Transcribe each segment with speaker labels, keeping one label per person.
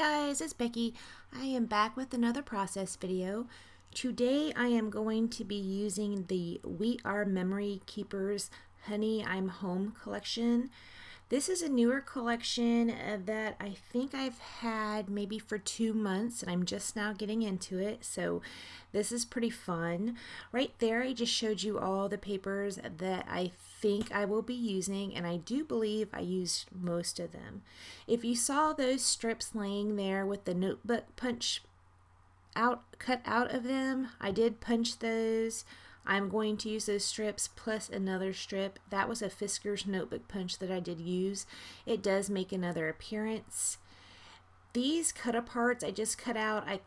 Speaker 1: guys, it's Becky. I am back with another process video. Today I am going to be using the We Are Memory Keepers Honey I'm Home collection. This is a newer collection that I think I've had maybe for 2 months and I'm just now getting into it, so this is pretty fun. Right there I just showed you all the papers that I think I will be using, and I do believe I used most of them. If you saw those strips laying there with the notebook cut out of them, I did punch those. I'm going to use those strips plus another strip. That was a Fisker's notebook punch that I did use. It does make another appearance. These cut aparts I just cut out. I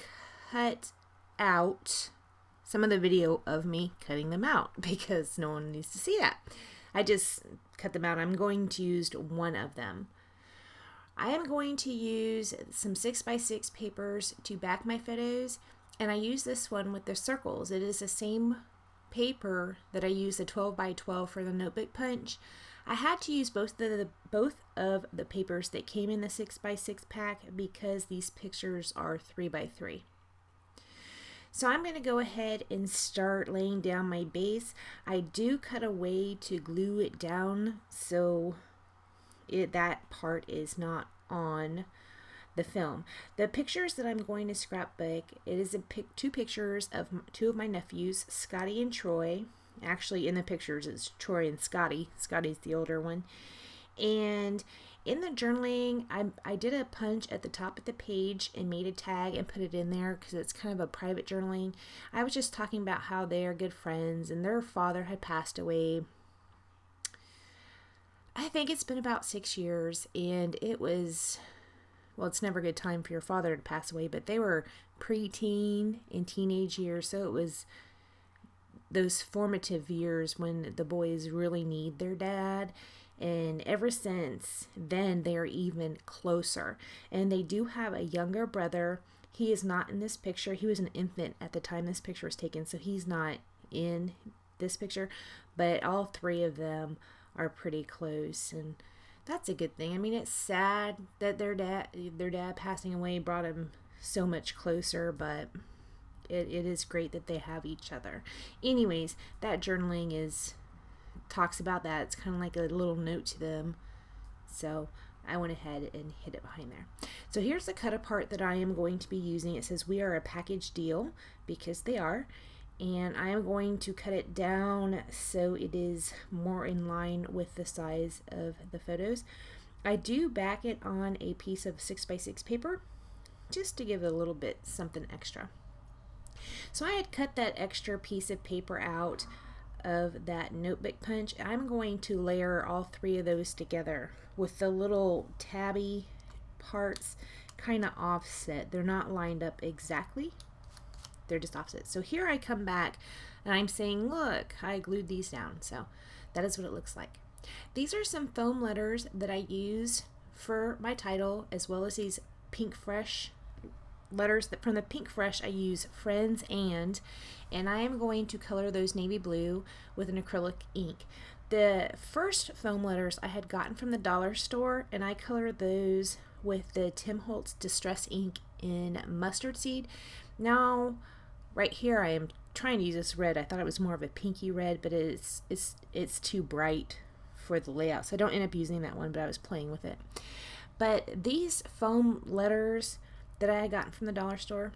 Speaker 1: cut out some of the video of me cutting them out because no one needs to see that. I just cut them out. I'm going to use one of them. I am going to use some 6x6 papers to back my photos, and I use this one with the circles. It is the same paper that I use the 12x12 for the notebook punch. I had to use both of the papers that came in the 6x6 pack because these pictures are 3x3. So I'm going to go ahead and start laying down my base. I do cut away to glue it down so that part is not on the film. The pictures that I'm going to scrapbook, it is two pictures of two of my nephews, Scotty and Troy. Actually, in the pictures it's Troy and Scotty. Scotty's the older one. And in the journaling, I did a punch at the top of the page and made a tag and put it in there because it's kind of a private journaling. I was just talking about how they are good friends and their father had passed away. I think it's been about 6 years, and it was, well, it's never a good time for your father to pass away, but they were preteen and teenage years, so it was those formative years when the boys really need their dad, and ever since then they're even closer. And they do have a younger brother. He is not in this picture. He was an infant at the time this picture was taken, so he's not in this picture, but all three of them are pretty close, and that's a good thing. I mean, it's sad that their dad passing away brought them so much closer, but it is great that they have each other. Anyways, that journaling talks about that. It's kind of like a little note to them, so I went ahead and hid it behind there. So here's the cut apart that I am going to be using. It says we are a package deal because they are. And I am going to cut it down so it is more in line with the size of the photos. I do back it on a piece of 6x6 paper just to give it a little bit something extra. So I had cut that extra piece of paper out of that notebook punch. I'm going to layer all three of those together with the little tabby parts kind of offset. They're not lined up exactly. They're just offset. So here I come back and I'm saying, look, I glued these down. So that is what it looks like. These are some foam letters that I use for my title, as well as these Pink Fresh letters. That from the Pink Fresh I use Friends and I am going to color those navy blue with an acrylic ink. The first foam letters I had gotten from the dollar store, and I colored those with the Tim Holtz Distress ink in mustard seed. Now right here I am trying to use this red. I thought it was more of a pinky red, but it's too bright for the layout, so I don't end up using that one, but I was playing with it. But these foam letters that I had gotten from the dollar store,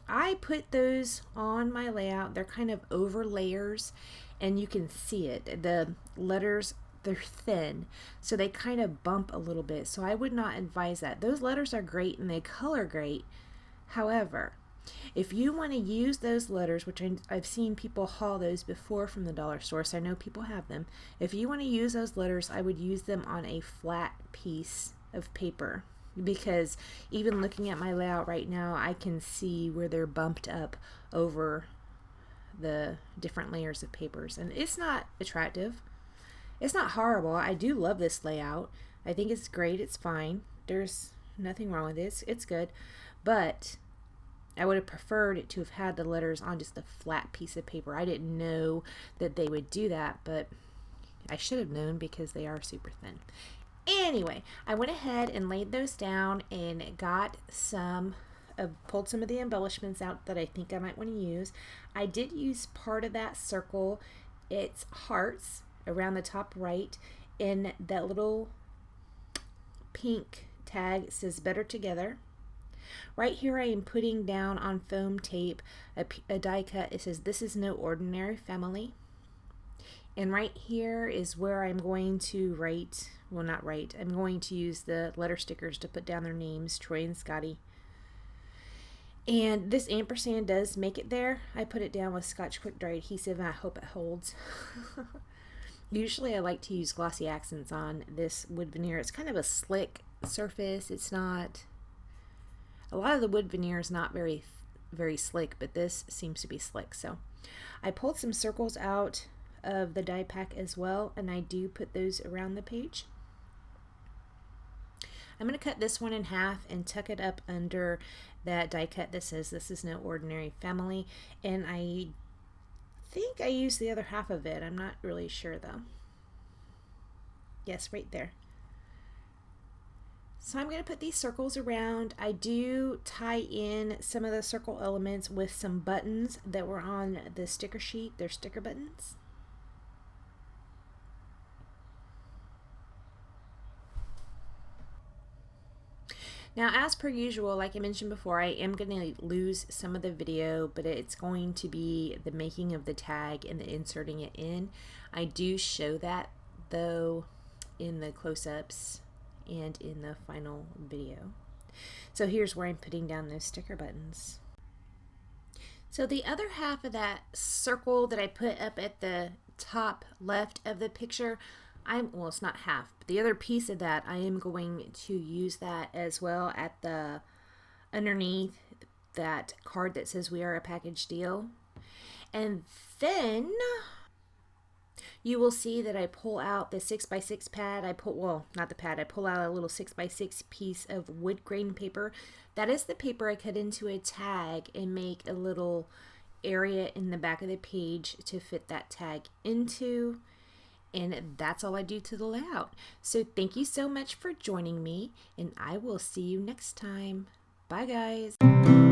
Speaker 1: I put those on my layout. They're kind of over layers, and you can see it. The letters, they're thin, so they kind of bump a little bit, so I would not advise that. Those letters are great and they color great. However, if you want to use those letters, which I've seen people haul those before from the dollar store, so I know people have them. If you want to use those letters, I would use them on a flat piece of paper, because even looking at my layout right now, I can see where they're bumped up over the different layers of papers, and it's not attractive. It's not horrible. I do love this layout. I think it's great. It's fine. There's nothing wrong with it. It's good, but I would have preferred to have had the letters on just a flat piece of paper. I didn't know that they would do that, but I should have known because they are super thin. Anyway, I went ahead and laid those down and got pulled some of the embellishments out that I think I might want to use. I did use part of that circle. It's hearts around the top right, and that little pink tag says Better Together. Right here I am putting down on foam tape a die cut. It says This Is No Ordinary Family. And right here is where I'm going to write, well, not write, I'm going to use the letter stickers to put down their names, Troy and Scotty. And this ampersand does make it there. I put it down with Scotch Quick Dry adhesive, and I hope it holds. Usually I like to use glossy accents on this wood veneer. It's kind of a slick surface. It's not, a lot of the wood veneer is not very slick, but this seems to be slick. So I pulled some circles out of the die pack as well, and I do put those around the page. I'm going to cut this one in half and tuck it up under that die cut that says This Is No Ordinary Family, and I think I used the other half of it. I'm not really sure though. Yes, right there. So I'm going to put these circles around. I do tie in some of the circle elements with some buttons that were on the sticker sheet. They're sticker buttons. Now, as per usual, like I mentioned before, I am going to lose some of the video, but it's going to be the making of the tag and the inserting it in. I do show that, though, in the close-ups and in the final video. So here's where I'm putting down those sticker buttons. So the other half of that circle that I put up at the top left of the picture, well, it's not half, but the other piece of that, I am going to use that as well at the underneath that card that says We Are a Package Deal. And then you will see that I pull out the 6x6 pad. I pull out a little 6x6 piece of wood grain paper. That is the paper I cut into a tag and make a little area in the back of the page to fit that tag into. And that's all I do to the layout. So thank you so much for joining me, and I will see you next time. Bye, guys.